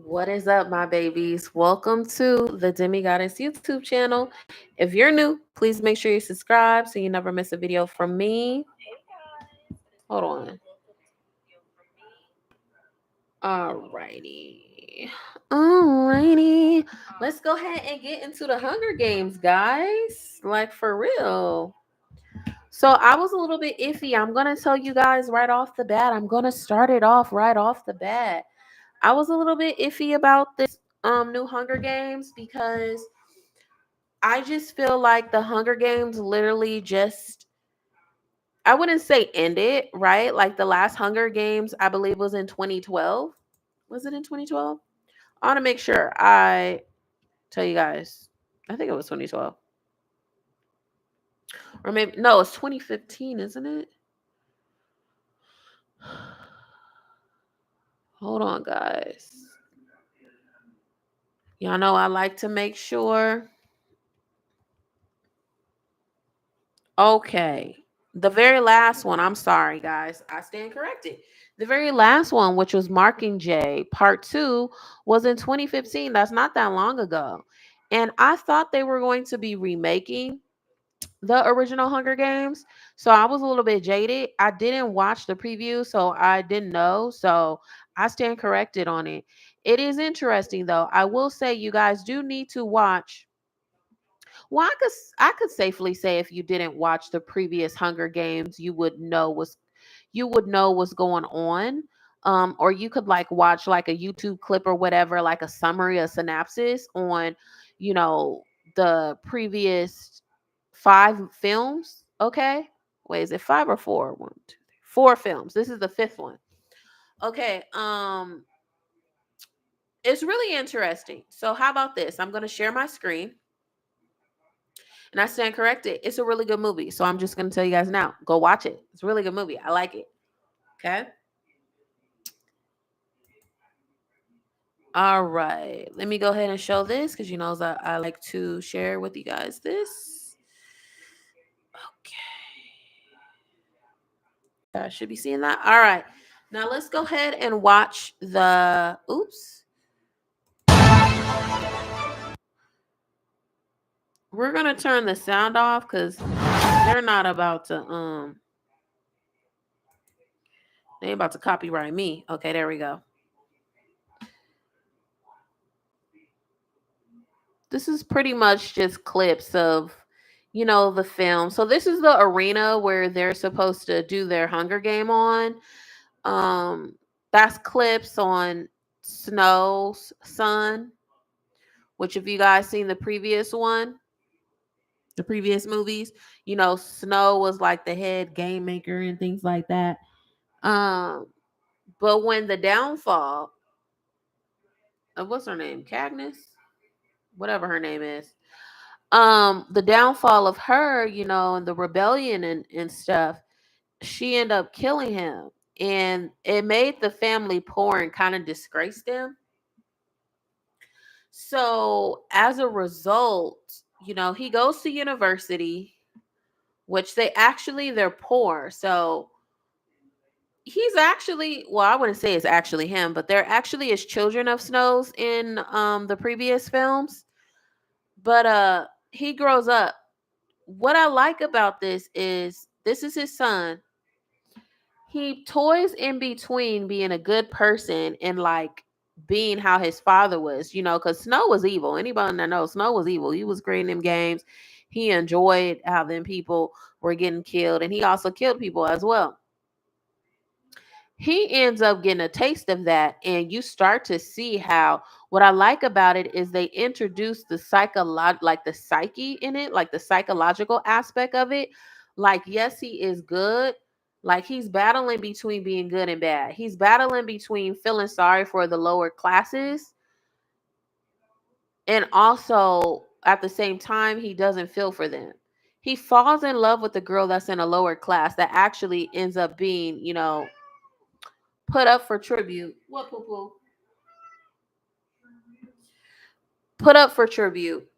What is up, my babies? Welcome to the Demigodest YouTube channel. If you're new, please make sure you subscribe so you never miss a video from me. Hold on. Alrighty. Alrighty. Let's go ahead and get into the Hunger Games, guys. Like, for real. So I was a little bit iffy. I'm going to tell you guys right off the bat. I'm going to start it off right off the bat. I was a little bit iffy about this new Hunger Games because I just feel like the Hunger Games literally just, I wouldn't say ended, right? Like the last Hunger Games, I believe, was in 2012. Was it in 2012? I want to make sure I tell you guys. I think it was 2012. Or maybe, no, it's 2015, isn't it? Hold on, guys. Y'all know I like to make sure. Okay. The very last one, I'm sorry, guys. I stand corrected. The very last one, which was Mockingjay Part 2, was in 2015. That's not that long ago. And I thought they were going to be remaking the original Hunger Games. So I was a little bit jaded. I didn't watch the preview, so I didn't know. So I stand corrected on it. It is interesting, though. I will say you guys do need to watch. Well, I could safely say if you didn't watch the previous Hunger Games, you would know what's going on. Or you could like watch like a YouTube clip or whatever, like a summary, a synopsis on, you know, the previous 5 films. Okay. Wait, is it 5 or 4? 4 films. This is the 5th one. Okay. It's really interesting. So how about this? I'm gonna share my screen. And I stand corrected. It's a really good movie. So I'm just going to tell you guys now. Go watch it. It's a really good movie. I like it. Okay. All right. Let me go ahead and show this because you know I like to share with you guys this. Okay. I should be seeing that. All right. Now let's go ahead and watch the. Oops. We're going to turn the sound off because they're not about to. They ain't about to copyright me. Okay, there we go. This is pretty much just clips of, the film. So this is the arena where they're supposed to do their Hunger Game on. That's clips on Snow's son, which if you guys seen the previous one, the previous movies, Snow was like the head game maker and things like that. Um, but when the downfall of what's her name, Cadmus, whatever her name is, the downfall of her, and the rebellion and stuff, she ended up killing him, and it made the family poor and kind of disgraced them. So as a result, he goes to university, which they're poor. So he's actually, well, I wouldn't say it's actually him, but there actually is children of Snows in the previous films. But he grows up. What I like about this is his son. He toys in between being a good person and like being how his father was, because Snow was evil. Anybody that knows Snow was evil. He was creating them games. He enjoyed how them people were getting killed, and he also killed people as well. He ends up getting a taste of that, and you start to see how, what I like about it is they introduce the like the psyche in it, like the psychological aspect of it. Like, yes, he is good. Like, he's battling between being good and bad. He's battling between feeling sorry for the lower classes, and also at the same time he doesn't feel for them. He falls in love with the girl that's in a lower class that actually ends up being, put up for tribute. What, poo poo? Put up for tribute.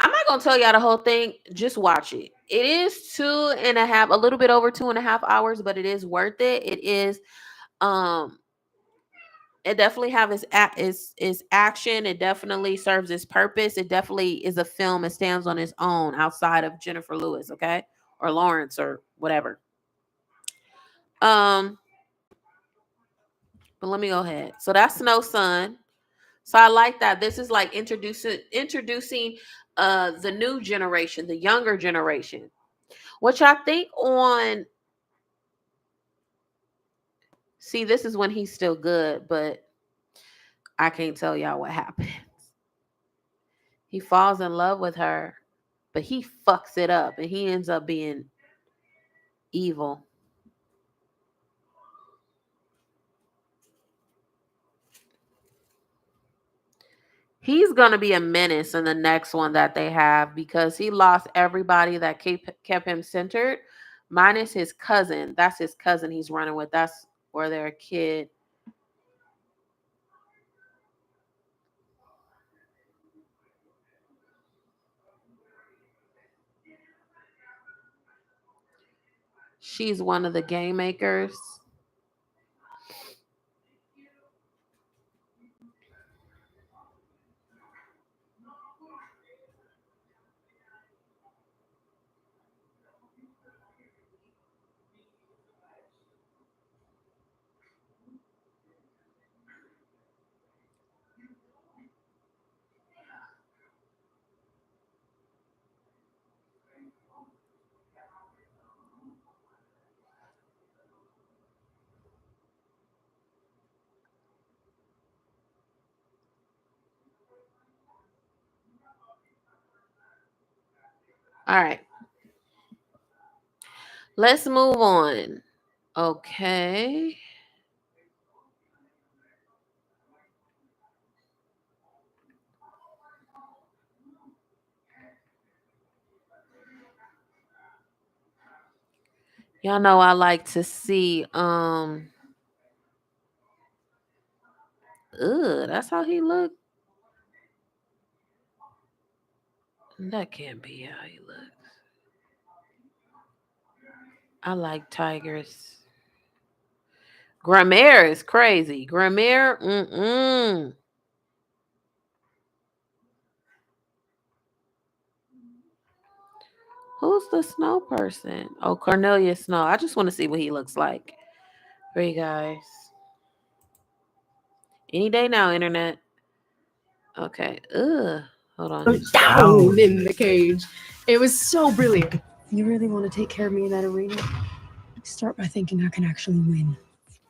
I'm not gonna tell y'all the whole thing. Just watch it. It is 2.5, a little bit over 2.5 hours, but it is worth it. It is um It definitely have its action. It definitely serves its purpose. It definitely is a film. It stands on its own outside of Jennifer Lewis, okay, or Lawrence or whatever. Um, but let me go ahead. So that's Snow Sun. So I like that. This is like introducing the new generation, the younger generation, which I think on. See, this is when he's still good, but I can't tell y'all what happens. He falls in love with her, but he fucks it up and he ends up being evil. He's going to be a menace in the next one that they have because he lost everybody that kept him centered, minus his cousin. That's his cousin he's running with. That's where they're a kid. She's one of the game makers. All right. Let's move on. Okay. Y'all know I like to see that's how he looked. That can't be how he looks. I like tigers. Grammaire is crazy. Grammaire, Who's the Snow person? Oh, Cornelius Snow. I just want to see what he looks like. For you guys. Any day now, internet. Okay. Hold on. Down in the cage. It was so brilliant. You really want to take care of me in that arena? Start by thinking I can actually win.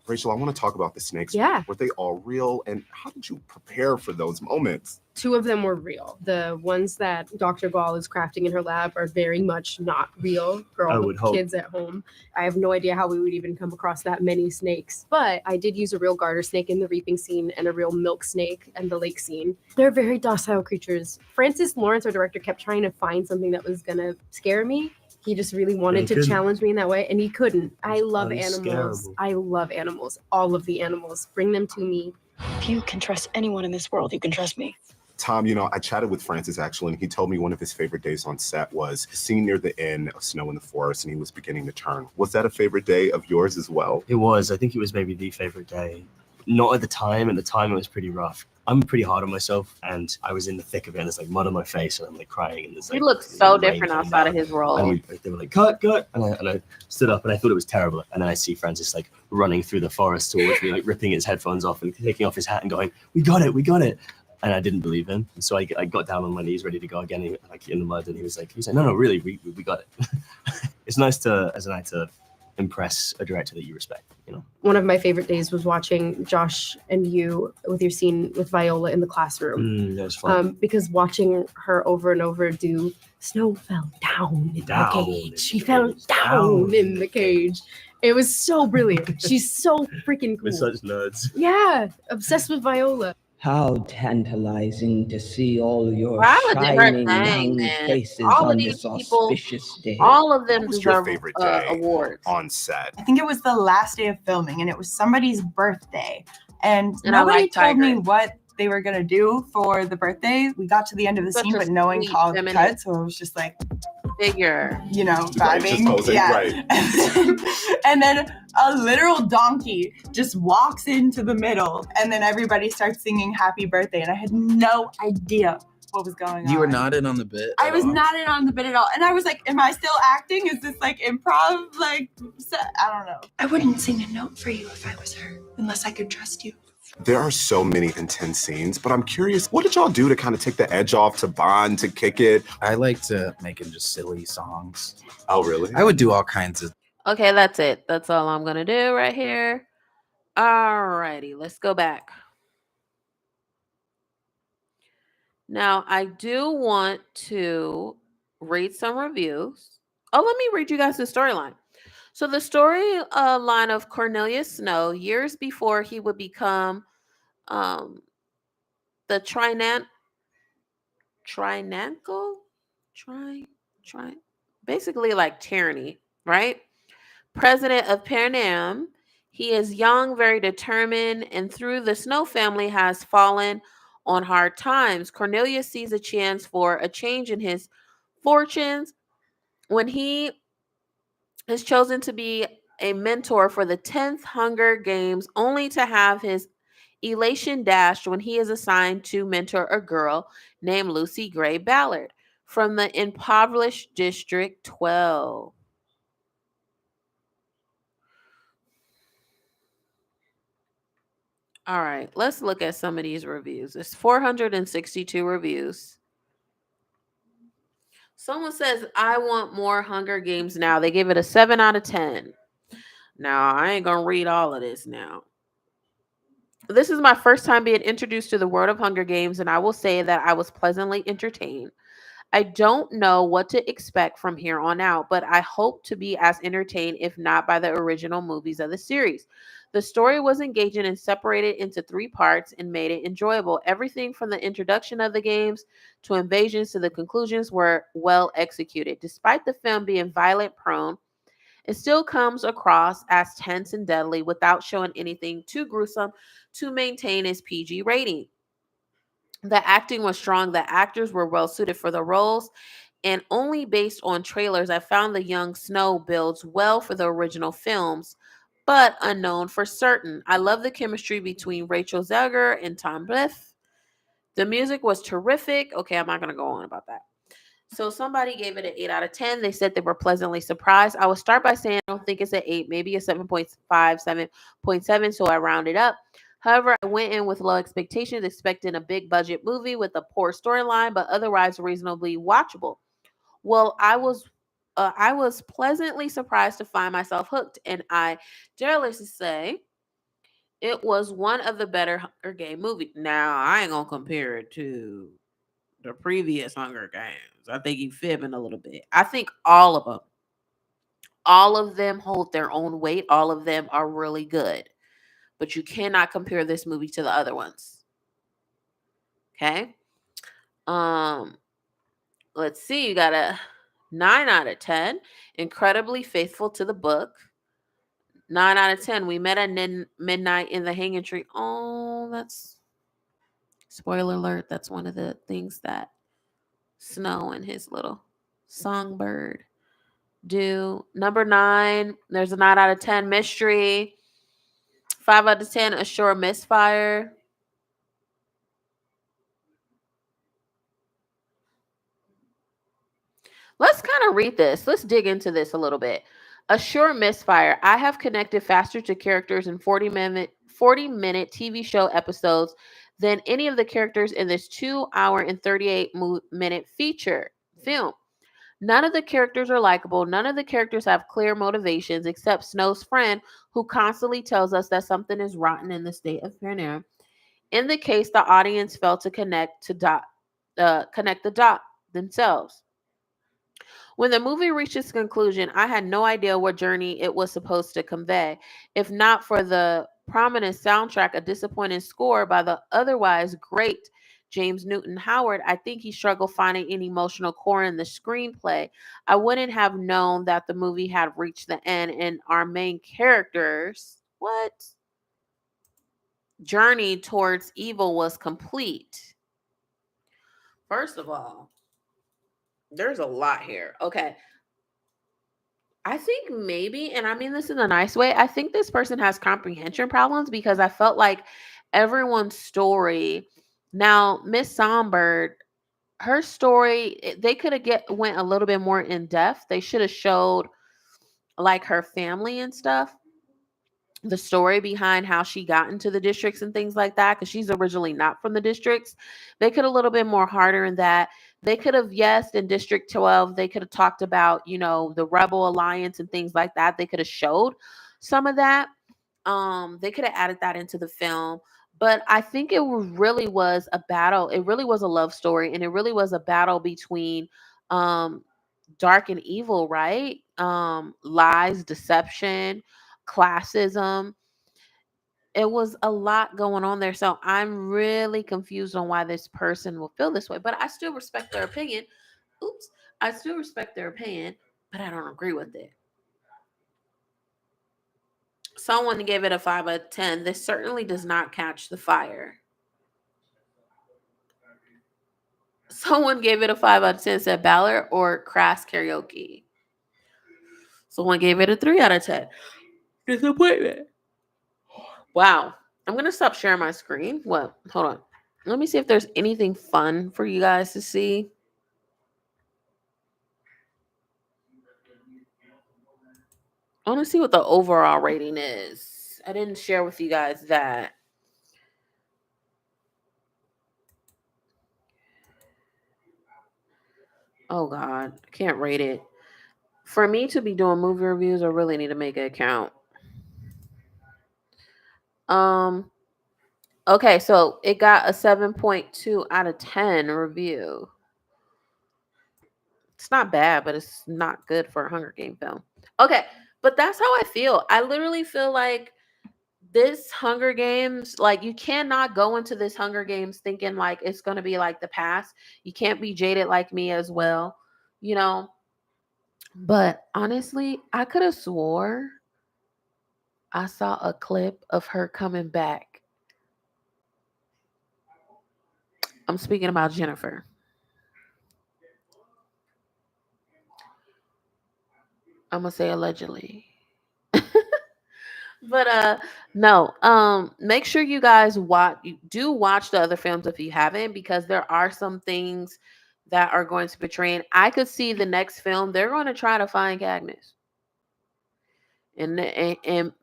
Rachel, I want to talk about the snakes. Yeah. Were they all real? And how did you prepare for those moments? 2 of them were real. The ones that Dr. Gall is crafting in her lab are very much not real for all the kids at home. I have no idea how we would even come across that many snakes. But I did use a real garter snake in the reaping scene and a real milk snake in the lake scene. They're very docile creatures. Francis Lawrence, our director, kept trying to find something that was going to scare me. He just really wanted to challenge me in that way, and he couldn't. I love animals. I love animals. All of the animals. Bring them to me. If you can trust anyone in this world, you can trust me. Tom, I chatted with Francis actually, and he told me one of his favorite days on set was the scene near the end of Snow in the Forest, and he was beginning to turn. Was that a favorite day of yours as well? It was. I think it was maybe the favorite day. Not at the time. At the time, it was pretty rough. I'm pretty hard on myself, and I was in the thick of it, and there's like mud on my face, and I'm like crying, and there's like, he looks so different outside of his role. And they were like, cut, and I stood up, and I thought it was terrible. And then I see Francis like running through the forest towards me, like ripping his headphones off and taking off his hat and going, we got it. And I didn't believe him, and so I got down on my knees, ready to go again, like in the mud, and he was like, no, really, we got it. It's nice as an actor, impress a director that you respect, One of my favorite days was watching Josh and you with your scene with Viola in the classroom. That was fun. Because watching her over and over do Snow fell down in the cage. She fell down in the cage. It was so brilliant. She's so freaking cool. We're such nerds. Yeah, obsessed with Viola. How tantalizing to see all your Viola did her shining thing, young man. faces All of on these this people, auspicious day. all of them What was your deserve favorite day awards. on set? I think it was the last day of filming, and it was somebody's birthday. And I nobody like told me Tiger. what they were going to do for the birthday. We got to the end of the Such scene, a but knowing sweet how it feminine- cut, so it was just like, figure. Right, just vibing. posing, Yeah. right. And then a literal donkey just walks into the middle, and then everybody starts singing happy birthday, and I had no idea what was going on. You were not in on the bit. I was not in on the bit at all. And I was like, am I still acting? Is this like improv? Like, I don't know. I wouldn't sing a note for you if I was her, unless I could trust you. There are so many intense scenes, but I'm curious, what did y'all do to kind of take the edge off, to bond, to kick it? I like to make it just silly songs. Oh, really? I would do all kinds of. Okay, that's it. That's all I'm going to do right here. Alrighty, let's go back. Now, I do want to read some reviews. Oh, let me read you guys the storyline. So the storyline of Cornelius Snow, years before he would become the basically like tyranny, right? President of Panem. He is young, very determined, and through the Snow family has fallen on hard times. Cornelius sees a chance for a change in his fortunes when he is chosen to be a mentor for the 10th Hunger Games, only to have his elation dashed when he is assigned to mentor a girl named Lucy Gray Ballard from the impoverished District 12. All right, let's look at some of these reviews. It's 462 reviews. Someone says, I want more Hunger Games now. They give it a 7 out of 10. Now, I ain't going to read all of this now. This is my first time being introduced to the world of Hunger Games, and I will say that I was pleasantly entertained. I don't know what to expect from here on out, but I hope to be as entertained, if not by the original movies of the series. The story was engaging and separated into 3 parts and made it enjoyable. Everything from the introduction of the games to invasions to the conclusions were well executed. Despite the film being violent prone, it still comes across as tense and deadly without showing anything too gruesome to maintain its PG rating. The acting was strong. The actors were well suited for the roles. And only based on trailers, I found the young Snow builds well for the original films, but unknown for certain. I love the chemistry between Rachel Zegler and Tom Bliff. The music was terrific. Okay, I'm not going to go on about that. So somebody gave it an 8 out of 10. They said they were pleasantly surprised. I will start by saying I don't think it's an 8, maybe a 7.5, 7.7, so I rounded up. However, I went in with low expectations, expecting a big budget movie with a poor storyline, but otherwise reasonably watchable. Well, I was pleasantly surprised to find myself hooked, and I dare to say it was one of the better Hunger Game movies. Now, I ain't gonna compare it to the previous Hunger Games. I think you fibbing a little bit. I think all of them hold their own weight. All of them are really good. But you cannot compare this movie to the other ones. Okay? Let's see. You got a 9 out of 10. Incredibly faithful to the book. 9 out of 10. We met at midnight in the hanging tree. Oh, that's spoiler alert. That's one of the things that Snow and his little songbird do. Number 9, there's a 9 out of 10 mystery. 5 out of 10, a sure misfire. Let's kind of read this. Let's dig into this a little bit. A sure misfire. I have connected faster to characters in 40-minute TV show episodes than any of the characters in this 2-hour and 38-minute feature film. None of the characters are likable. None of the characters have clear motivations except Snow's friend, who constantly tells us that something is rotten in the state of Panem. In the case, the audience failed to connect the dot themselves. When the movie reached its conclusion, I had no idea what journey it was supposed to convey. If not for the prominent soundtrack, a disappointing score by the otherwise great James Newton Howard, I think he struggled finding an emotional core in the screenplay. I wouldn't have known that the movie had reached the end and our main characters, journey towards evil was complete. First of all, There's a lot here. Okay. I think maybe, and I mean this in a nice way, I think this person has comprehension problems because I felt like everyone's story. Now, Miss Songbird, her story, they could have get went a little bit more in depth. They should have showed like her family and stuff, the story behind how she got into the districts and things like that, because she's originally not from the districts. They could a little bit more harder in that. They could have, yes, in District 12, they could have talked about, the Rebel Alliance and things like that. They could have showed some of that. They could have added that into the film. But I think really was a battle. It really was a love story, and it really was a battle between um dark and evil, right? Lies, deception, classism. It was a lot going on there. So I'm really confused on why this person will feel this way. But I still respect their opinion. Oops. I still respect their opinion, but I don't agree with it. Someone gave it a 5 out of 10. This certainly does not catch the fire. Someone gave it a 5 out of 10, said Ballard or crass karaoke. Someone gave it a 3 out of 10. Disappointment. Wow. I'm going to stop sharing my screen. What? Hold on. Let me see if there's anything fun for you guys to see. I want to see what the overall rating is. I didn't share with you guys that. Oh, God. I can't rate it. For me to be doing movie reviews, I really need to make an account. Okay, so it got a 7.2 out of 10 review. It's not bad, but it's not good for a Hunger Game film. Okay, but that's how I feel. I literally feel like this Hunger Games, like you cannot go into this Hunger Games thinking like it's going to be like the past. You can't be jaded like me as well, you know. But honestly, I could have swore I saw a clip of her coming back. I'm speaking about Jennifer. I'm gonna say allegedly. But no, make sure you guys watch the other films if you haven't, because there are some things that are going to portray. And I could see the next film they're going to try to find Agnes, and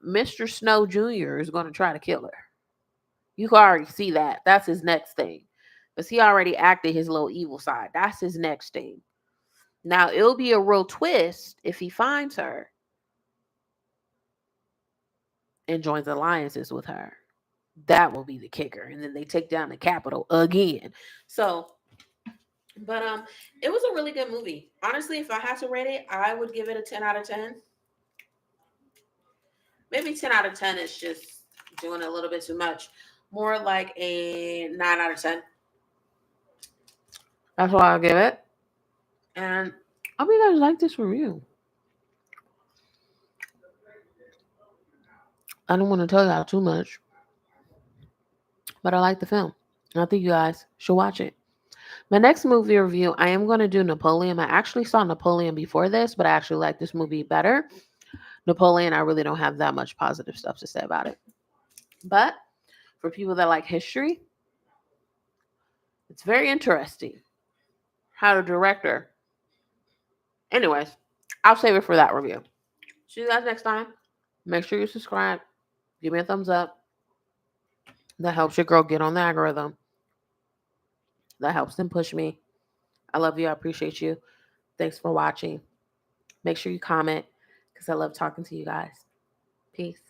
Mr. Snow Jr. is going to try to kill her. You can already see that. That's his next thing, because he already acted his little evil side. That's his next thing. Now it'll be a real twist if he finds her and joins alliances with her. That will be the kicker. And then they take down the Capitol again. So, but it was a really good movie. Honestly, if I had to rate it, I would give it a 10 out of 10. Maybe 10 out of 10 is just doing a little bit too much. More like a 9 out of 10. That's what I'll give it. And I hope you guys like this review. I don't want to tell y'all too much, but I like the film. And I think you guys should watch it. My next movie review, I am going to do Napoleon. I actually saw Napoleon before this, but I actually like this movie better. Napoleon, I really don't have that much positive stuff to say about it. But for people that like history, it's very interesting how the director. Anyways, I'll save it for that review. See you guys next time. Make sure you subscribe. Give me a thumbs up. That helps your girl get on the algorithm. That helps them push me. I love you. I appreciate you. Thanks for watching. Make sure you comment, because I love talking to you guys. Peace.